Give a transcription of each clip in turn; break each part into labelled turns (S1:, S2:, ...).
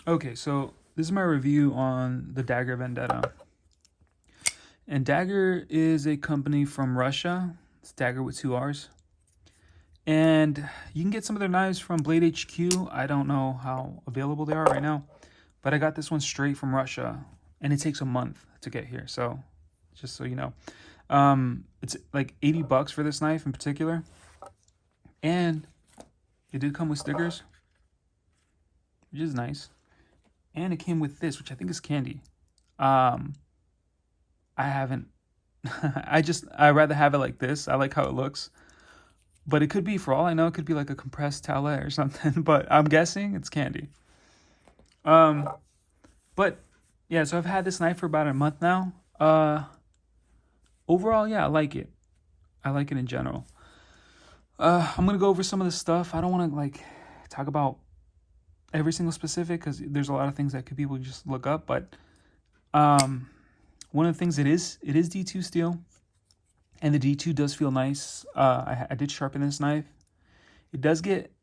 S1: Okay, so this is my review on the Daggerr Vendetta. And Daggerr is a company from Russia. It's Daggerr with two R's. And you can get some of their knives from Blade HQ. I don't know how available they are right now, but I got this one straight from Russia, and it takes a month to get here. So, just so you know, it's like $80 for this knife in particular, and it did come with stickers, which is nice, and it came with this, which I think is candy. Um, I haven't. I rather have it like this. I like how it looks, but it could be, for all I know, it could be like a compressed towelette or something. But I'm guessing it's candy. Um, but yeah, so I've had this knife for about a month now. Overall, yeah, I like it. I like it in general. I'm gonna go over some of the stuff. I don't want to like talk about every single specific because there's a lot of things that could people just look up. But um, one of the things it is D2 steel, and the D2 does feel nice. I did sharpen this knife. It does get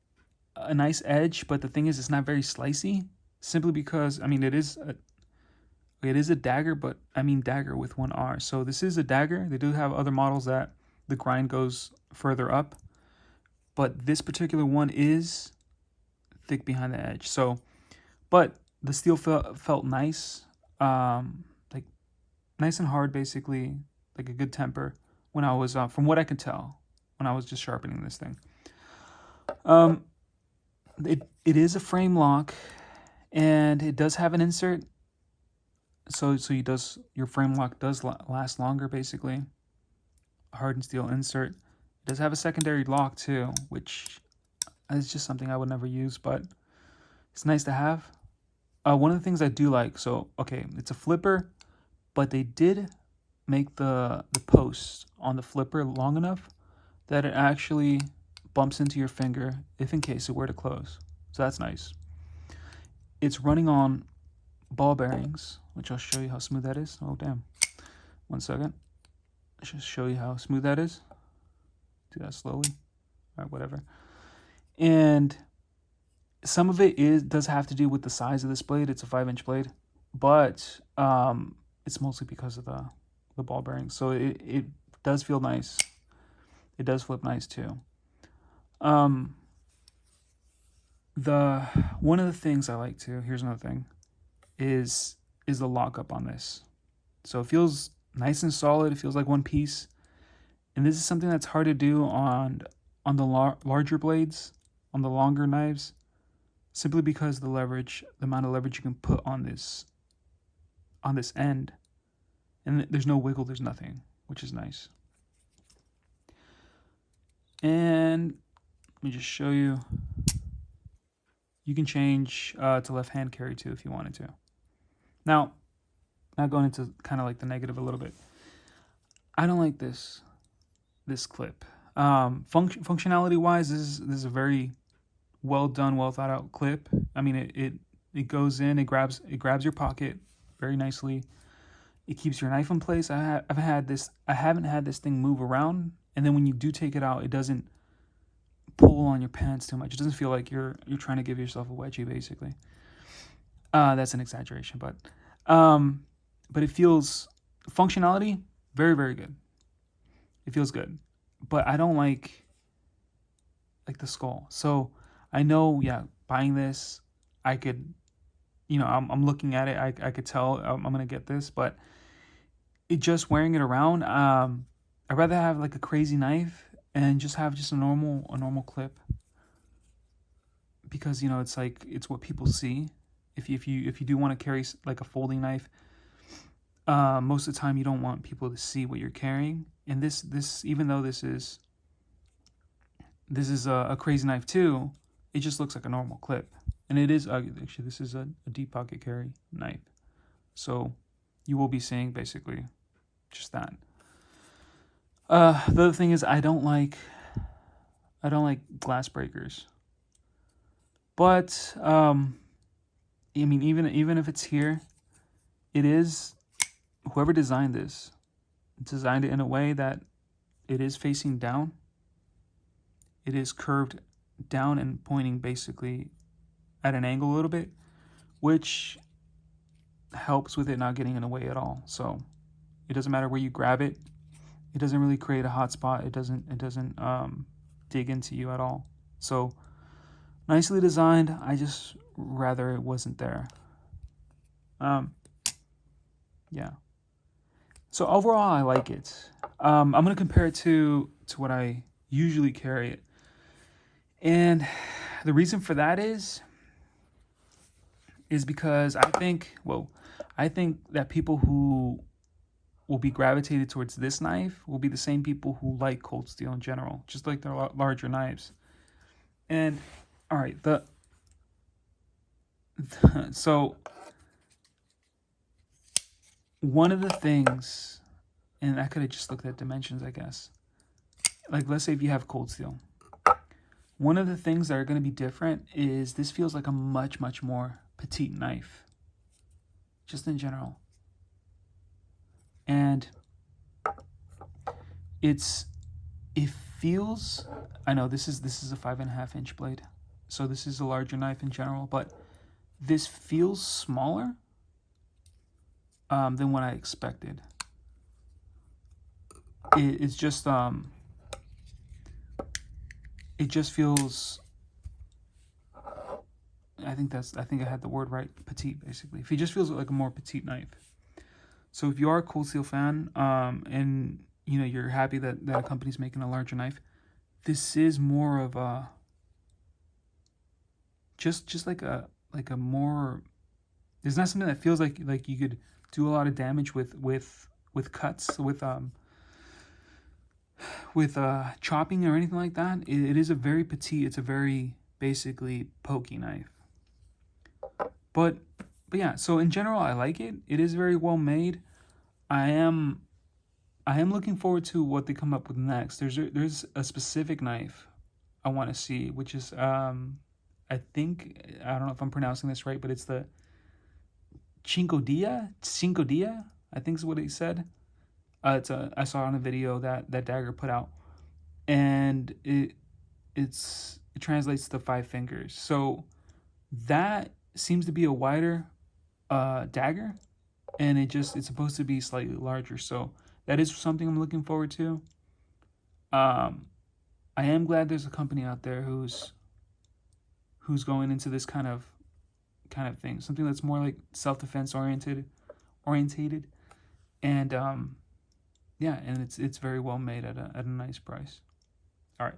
S1: a nice edge, but the thing is, it's not very slicey. Simply because, I mean, it is a dagger, but I mean dagger with one R. So this is a dagger. They do have other models that the grind goes further up, but this particular one is thick behind the edge. So, but the steel felt nice, like nice and hard, basically, like a good temper. When I was, from what I could tell, when I was just sharpening this thing, um, it is a frame lock, and it does have an insert. So your frame lock does last longer, basically. Hardened steel insert. It does have a secondary lock too, which is just something I would never use, but it's nice to have. One of the things I do like, so okay, it's a flipper, but they did make the post on the flipper long enough that it actually bumps into your finger if in case it were to close. So that's nice. It's running on ball bearings, which I'll show you how smooth that is. Oh damn. 1 second. Let's just show you how smooth that is. Do that slowly. All right, whatever. And some of it does have to do with the size of this blade. It's a 5-inch blade, but it's mostly because of the ball bearings. So it does feel nice. It does flip nice too. Um, the one of the things I like too. Here's another thing. Is the lockup on this. So it feels nice and solid. It feels like one piece. And this is something that's hard to do on the larger blades, on the longer knives, simply because the amount of leverage you can put on this end, and there's no wiggle, there's nothing, which is nice. And let me just show you. You can change to left hand carry too if you wanted to. Now, not going into kind of like the negative a little bit. I don't like this clip. Functionality wise, this is a very well done, well thought out clip. I mean, it goes in, it grabs your pocket very nicely. It keeps your knife in place. I haven't had this thing move around, and then when you do take it out, it doesn't pull on your pants too much. It doesn't feel like you're trying to give yourself a wedgie, basically. That's an exaggeration, but it feels functionality very, very good. It feels good, but I don't like the skull. So I know, yeah, buying this, I could, I'm looking at it. I could tell I'm gonna get this, but just wearing it around, I'd rather have like a crazy knife and just have just a normal clip, because it's like it's what people see. If you do want to carry like a folding knife, most of the time you don't want people to see what you're carrying. And this even though this is a crazy knife too, it just looks like a normal clip. And it is actually, this is a deep pocket carry knife, so you will be seeing basically just that. The other thing is I don't like glass breakers, but I mean, even if it's here, it is whoever designed this designed it in a way that it is facing down. It is curved down and pointing basically at an angle a little bit, which helps with it not getting in the way at all. So it doesn't matter where you grab it. It doesn't really create a hot spot. It doesn't dig into you at all. So nicely designed. I just rather it wasn't there. Yeah. So overall, I like it. I'm gonna compare it to what I usually carry it, and the reason for that is because I think that people who will be gravitated towards this knife will be the same people who like cold steel in general, just like their larger knives. And all right, so one of the things, and I could have just looked at dimensions, I guess. Like, let's say if you have cold steel, one of the things that are going to be different is this feels like a much, much more petite knife, just in general. And it feels, I know this is a 5.5 inch blade, so this is a larger knife in general, but this feels smaller than what I expected. It's just it just feels, I think I had the word right, petite, basically. It just feels like a more petite knife. So if you are a cold steel fan, and you know you're happy that a company's making a larger knife, this is more of a just like a more. There's not something that feels like you could do a lot of damage with cuts, with chopping or anything like that. It is a very petite. It's a very basically pokey knife. But yeah. So in general, I like it. It is very well made. I am looking forward to what they come up with next. There's a specific knife I want to see, which is I don't know if I'm pronouncing this right, but it's the Cinco Dia, I think is what he said. I saw on a video that Daggerr put out, and it translates to 5 fingers. So that seems to be a wider dagger, and it's supposed to be slightly larger. So that is something I'm looking forward to. I am glad there's a company out there who's going into this kind of thing, something that's more like self-defense orientated, and yeah, and it's very well made at a nice price. All right.